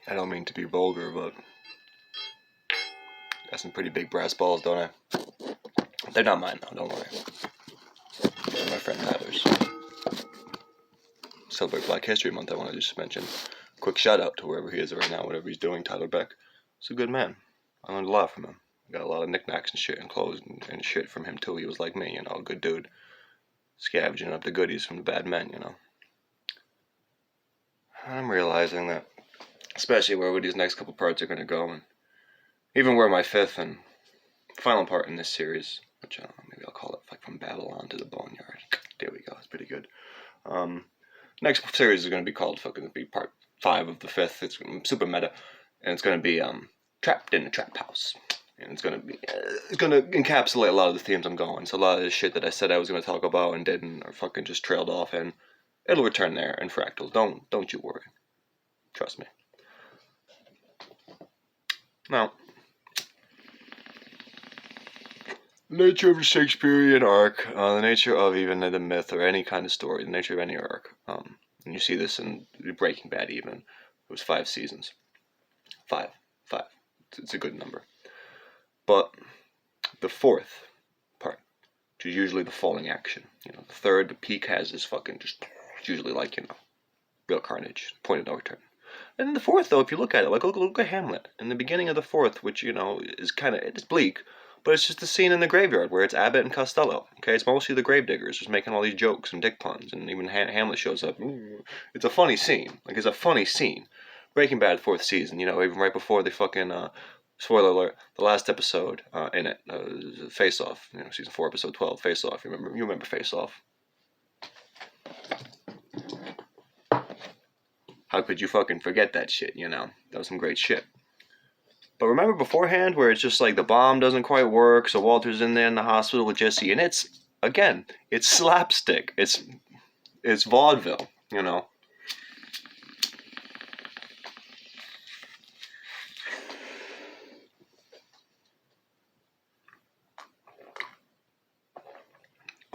I don't mean to be vulgar, but got some pretty big brass balls, don't I? They're not mine, though, don't worry. They're my friend Tyler's. Celebrate Black History Month, I want to just mention. Quick shout out to wherever he is right now, whatever he's doing, Tyler Beck. He's a good man. I learned a lot from him. Got a lot of knickknacks and shit and clothes and shit from him, too. He was like me, you know, a good dude. Scavenging up the goodies from the bad men, you know. I'm realizing that, especially where these next couple parts are going to go, and even where my fifth and final part in this series, which maybe I'll call it like From Babylon to the Boneyard. There we go, it's pretty good. Next series is going to be called part 5 of the fifth. It's super meta, and it's going to be Trapped in a Trap House. And it's going to encapsulate a lot of the themes I'm going. So a lot of the shit that I said I was going to talk about and didn't, or fucking just trailed off, and it'll return there in fractals. Don't you worry. Trust me. Now, nature of a Shakespearean arc, the nature of even the myth or any kind of story, the nature of any arc. And you see this in Breaking Bad even. It was 5 seasons. 5. It's a good number. But the fourth part, which is usually the falling action. You know, the third, the peak has this fucking just, it's usually like, you know, real carnage, point of no return. And then the fourth, though, if you look at it, like look at Hamlet. In the beginning of the fourth, which, you know, is kind of, it's bleak, but it's just the scene in the graveyard where it's Abbott and Costello. Okay, it's mostly the gravediggers just making all these jokes and dick puns, and even Hamlet shows up. Ooh, it's a funny scene. Like, it's a funny scene. Breaking Bad 4th season, you know, even right before the fucking, spoiler alert, the last episode in it, Face Off, you know, season 4, episode 12, Face Off. You remember Face Off. How could you fucking forget that shit, you know? That was some great shit. But remember beforehand where it's just like the bomb doesn't quite work, so Walter's in there in the hospital with Jesse, and it's, again, it's slapstick. It's vaudeville, you know?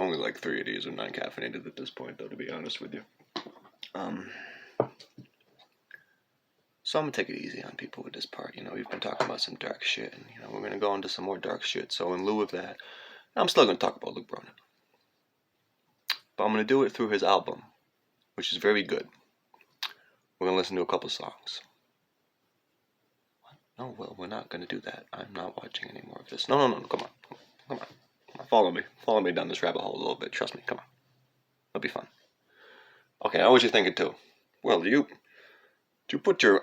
Only like 3 of these are non-caffeinated at this point, though, to be honest with you. So I'm going to take it easy on people with this part. You know, we've been talking about some dark shit, and, you know, we're going to go into some more dark shit. So in lieu of that, I'm still going to talk about Luke Bronin. But I'm going to do it through his album, which is very good. We're going to listen to a couple songs. What? No, well, we're not going to do that. I'm not watching any more of this. No, come on. Follow me down this rabbit hole a little bit. Trust me, come on. It'll be fun. Okay, I know what you're thinking too. Well, do you put your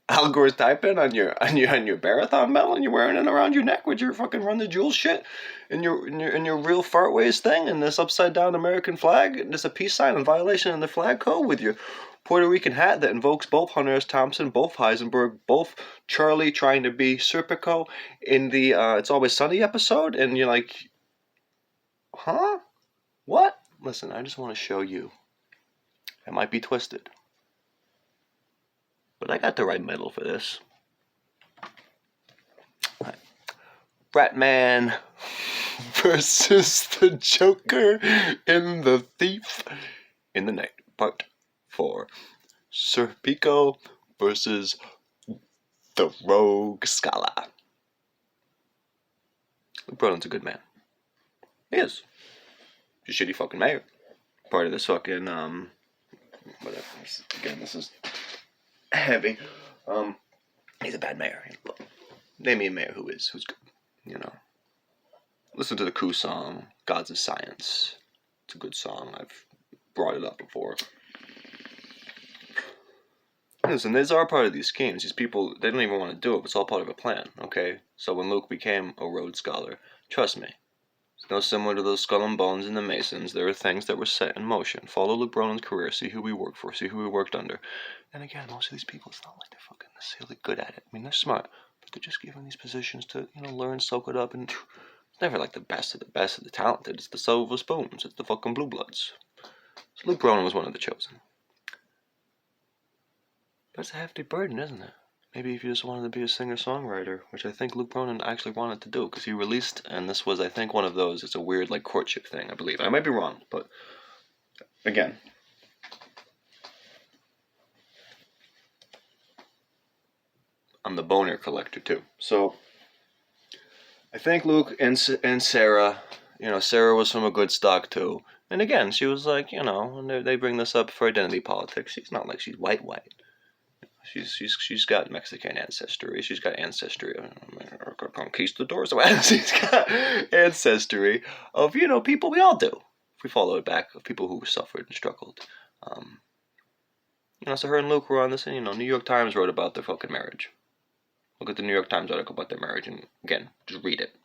Al Gore's type in on your marathon medal and you're wearing it around your neck with your fucking Run the Jewels shit and your real fartways thing and this upside down American flag and this a peace sign in violation of the flag code with your Puerto Rican hat that invokes both Hunter S. Thompson, both Heisenberg, both Charlie trying to be Serpico in the It's Always Sunny episode, and you're like, huh? What? Listen, I just want to show you. It might be twisted. But I got the right medal for this. Right. Ratman versus the Joker in The Thief in the Night, Part 4. Serpico versus the Rogue Scholar. Luke Bronin's a good man. He is. He's a shitty fucking mayor. Part of this fucking, whatever. Again, this is heavy. He's a bad mayor. Name me a mayor who's good, you know. Listen to the Coup song, Gods of Science. It's a good song. I've brought it up before. Listen, these are part of these schemes. These people, they don't even want to do it, but it's all part of a plan, okay? So when Luke became a Rhodes Scholar, trust me, it's no similar to those Skull and Bones and the Masons. There are things that were set in motion. Follow Luke Bronin's career, see who we worked for, see who we worked under. And again, most of these people, it's not like they're fucking necessarily good at it. I mean, they're smart, but they're just given these positions to, you know, learn, soak it up, and it's never like the best of the talented. It's the silver spoons. It's the fucking blue bloods. So Luke Bronin was one of the chosen. But it's a hefty burden, isn't it? Maybe if you just wanted to be a singer-songwriter, which I think Luke Bronin actually wanted to do, because he released, and this was, I think, one of those, it's a weird, like, courtship thing, I believe. I might be wrong, but, again. I'm the boner collector too. So I think Luke and Sarah, Sarah was from a good stock too. And again, she was like, and they bring this up for identity politics. She's not like she's white. She's got Mexican ancestry. She's got ancestry of conquistadors. She's got ancestry of people we all do. If we follow it back, of people who suffered and struggled. So her and Luke were on this, and New York Times wrote about their fucking marriage. Look at the New York Times article about their marriage, and again, just read it.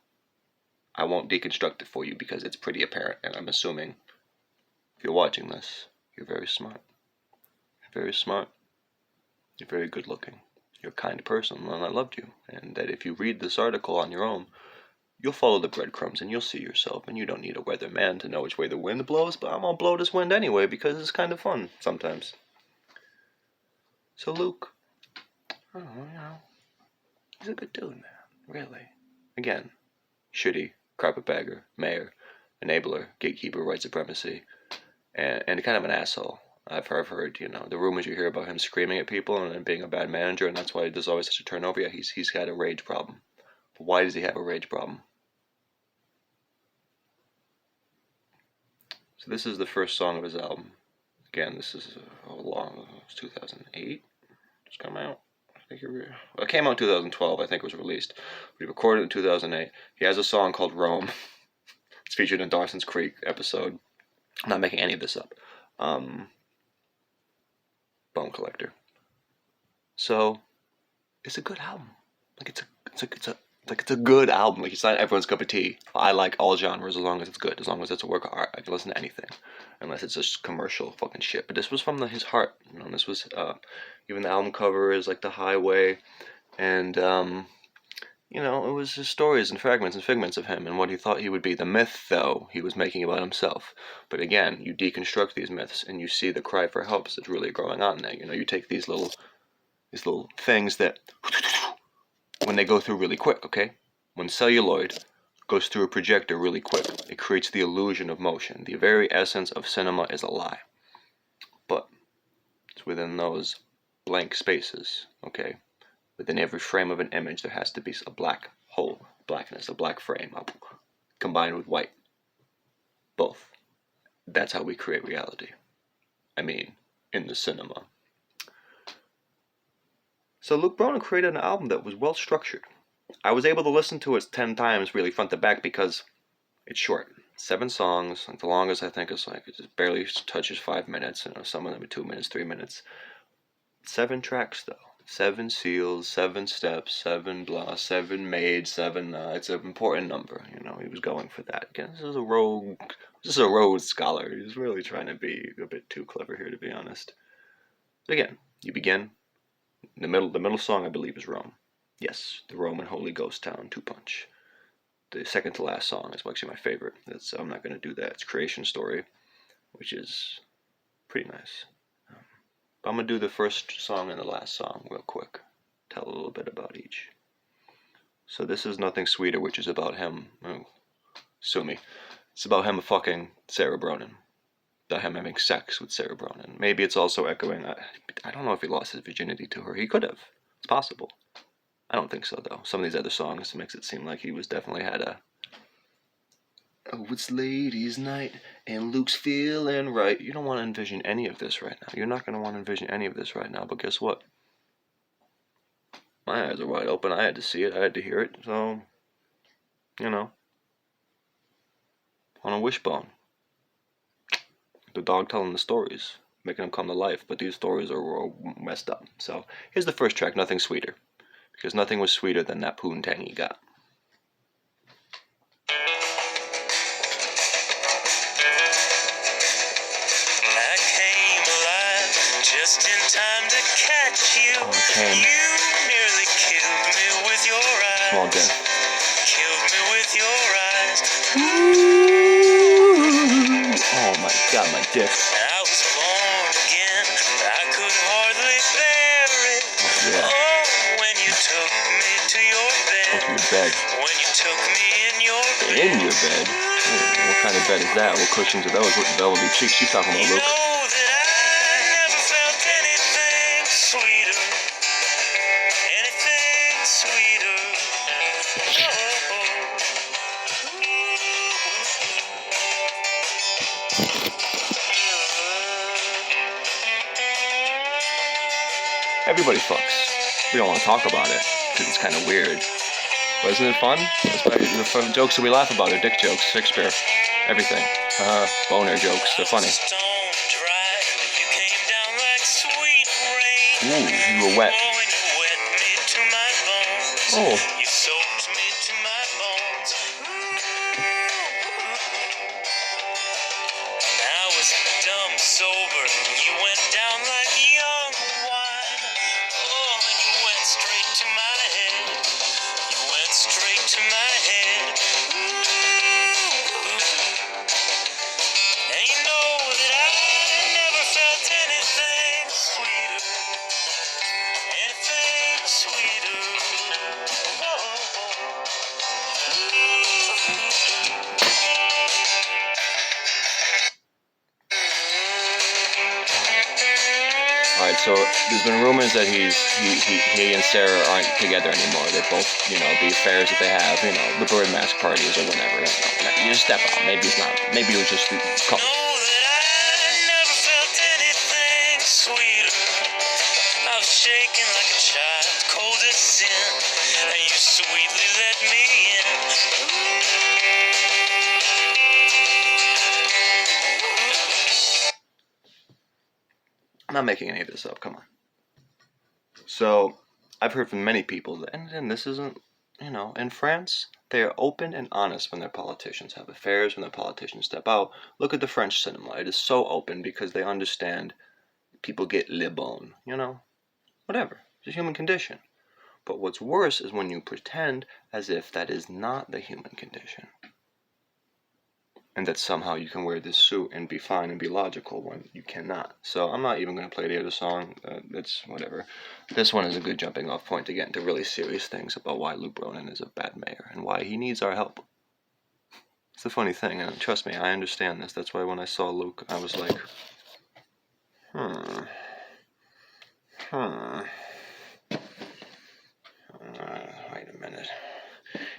I won't deconstruct it for you because it's pretty apparent, and I'm assuming if you're watching this, you're very smart. You're very smart. You're very good looking. You're a kind person, and I loved you. And that if you read this article on your own, you'll follow the breadcrumbs and you'll see yourself. And you don't need a weatherman to know which way the wind blows, but I'm gonna blow this wind anyway because it's kind of fun sometimes. So Luke, I don't know, he's a good dude, man. Really. Again, shitty, carpetbagger, mayor, enabler, gatekeeper, white supremacy, and kind of an asshole. I've heard, the rumors you hear about him screaming at people and being a bad manager, and that's why there's always such a turnover. Yeah, he's got a rage problem. But why does he have a rage problem? So this is the first song of his album. Again, this is it's 2008. It's come out. It came out in 2012. I think it was released. But he recorded it in 2008. He has a song called Rome. It's featured in Dawson's Creek episode. I'm not making any of this up. Bone Collector. So it's a good album. It's a good album. Like, it's not everyone's cup of tea. I like all genres as long as it's good. As long as it's a work of art, I can listen to anything, unless it's just commercial fucking shit. But this was from his heart. This was even the album cover is like the highway, and it was his stories and fragments and figments of him and what he thought he would be. The myth, though, he was making about himself. But again, you deconstruct these myths and you see the cry for help that's really growing on there. You take these little things that, when they go through really quick, okay? When celluloid goes through a projector really quick, it creates the illusion of motion. The very essence of cinema is a lie. But it's within those blank spaces, okay? Within every frame of an image, there has to be a black hole, blackness, a black frame, combined with white. Both. That's how we create reality. I mean, in the cinema. So Luke Bronin created an album that was well structured. I was able to listen to it 10 times, really front to back, because it's short. 7 songs. Like the longest I think is it just barely touches 5 minutes. Some of them are 2 minutes, 3 minutes. 7 tracks though. 7 seals, 7 steps, 7 blah, 7 made, 7. It's an important number. He was going for that. Again, this is a Rhodes scholar. He's really trying to be a bit too clever here, to be honest. But again, you begin. The middle song, I believe, is Rome. Yes, the Roman Holy Ghost Town 2-punch. The second to last song is actually my favorite. I'm not going to do that. It's Creation Story, which is pretty nice. I'm going to do the first song and the last song real quick. Tell a little bit about each. So this is Nothing Sweeter, which is about him. Sue me. It's about him fucking Sarah Bronin. About him having sex with Sarah Bronin. Maybe it's also echoing. I don't know if he lost his virginity to her. He could have. It's possible. I don't think so, though. Some of these other songs makes it seem like he was definitely had a... Oh, it's ladies' night, and Luke's feeling right. You don't want to envision any of this right now. You're not going to want to envision any of this right now, but guess what? My eyes are wide open. I had to see it. I had to hear it. So, on a wishbone. The dog telling the stories, making them come to life, but these stories are all messed up. So, here's the first track, Nothing Sweeter. Because nothing was sweeter than that poontang he got. Just in time to catch you. You nearly killed me with your eyes. Small death. Killed me with your eyes. Ooh. Oh my god, my dick. I was born again. I could hardly bear it. Oh, yeah. Oh, when you took me to your bed. To your bed. When you took me in your bed. In your bed? Oh, what kind of bed is that? What cushions are those? What velvety cheeks you talking about, Luke? Sweeter, anything Everybody fucks. We don't want to talk about it because it's kind of weird. But isn't it fun? The fun jokes that we laugh about are dick jokes, Shakespeare, everything. Boner jokes. They're funny. Ooh, you were wet. Oh. You soaked me to my bones. I was dumb, sober. You went down like young wine. Oh, and you went straight to my head. You went straight to my head. And you know that I never felt anything sweeter. Anything sweeter. Alright, so there's been rumors that he and Sarah aren't together anymore. They both, the affairs that they have, the bird mask parties or whatever. You just step out. Maybe it's not. Maybe it was just called. Know that I never felt anything sweeter. I was shaking like a child, cold as sin, and you sweetly let me in. I'm not making any of this up, come on. So, I've heard from many people, and this isn't, in France, they are open and honest when their politicians have affairs, when their politicians step out. Look at the French cinema. It is so open because they understand people get le bon, whatever. It's a human condition. But what's worse is when you pretend as if that is not the human condition. And that somehow you can wear this suit and be fine and be logical when you cannot. So I'm not even going to play the other song. It's whatever. This one is a good jumping off point to get into really serious things about why Luke Bronin is a bad mayor and why he needs our help. It's the funny thing, and trust me, I understand this. That's why when I saw Luke, I was like, wait a minute.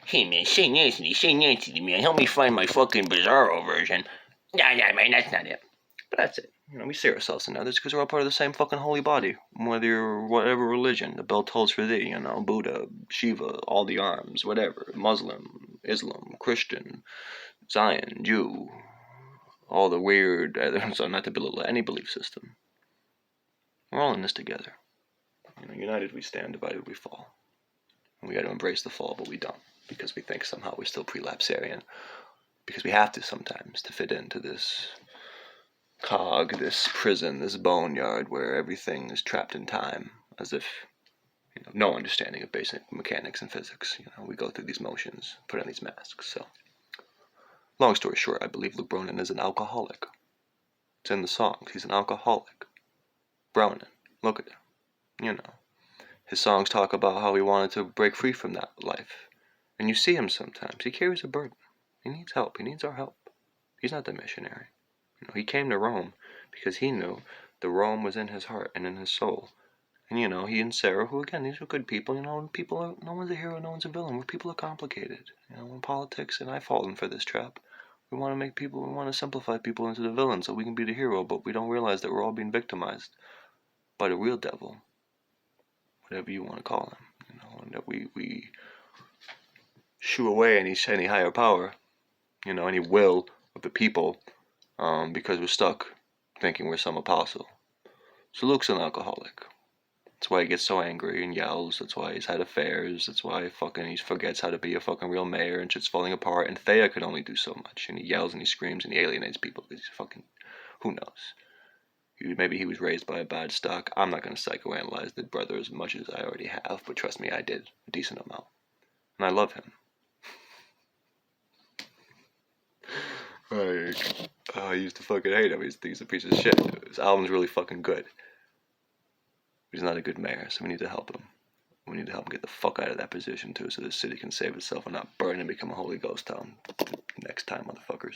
Hey man, say nasty, man. Help me find my fucking Bizarro version. Nah, man, that's not it. But that's it. We see ourselves in others because we're all part of the same fucking holy body. Whether you're whatever religion, the bell tolls for thee, Buddha, Shiva, all the arms, whatever. Muslim, Islam, Christian, Zion, Jew, all the weird, so not to belittle any belief system. We're all in this together. United we stand, divided we fall. And we got to embrace the fall, but we don't. Because we think somehow we're still prelapsarian. Because we have to sometimes to fit into this cog, this prison, this boneyard where everything is trapped in time, as if no understanding of basic mechanics and physics. We go through these motions, put on these masks. So, long story short, I believe Luke Bronin is an alcoholic. It's in the songs. He's an alcoholic. Bronin, look at him. His songs talk about how he wanted to break free from that life. And you see him sometimes. He carries a burden. He needs help. He needs our help. He's not the missionary. He came to Rome because he knew the Rome was in his heart and in his soul. And, he and Sarah, who, again, these are good people. No one's a hero, no one's a villain. People are complicated. In politics, and I fall for this trap. We want to simplify people into the villain so we can be the hero, but we don't realize that we're all being victimized by the real devil. Whatever you want to call him. And that we shoo away any higher power, any will of the people, because we're stuck thinking we're some apostle. So Luke's an alcoholic. That's why he gets so angry and yells. That's why he's had affairs. That's why he forgets how to be a fucking real mayor and shit's falling apart. And Thea could only do so much. And he yells and he screams and he alienates people because he's fucking, who knows? Maybe he was raised by a bad stock. I'm not going to psychoanalyze the brother as much as I already have, but trust me, I did a decent amount. And I love him. I used to fucking hate him. He's a piece of shit. His album's really fucking good. He's not a good mayor, so we need to help him. We need to help him get the fuck out of that position, too, so the city can save itself and not burn and become a Holy Ghost town next time, motherfuckers.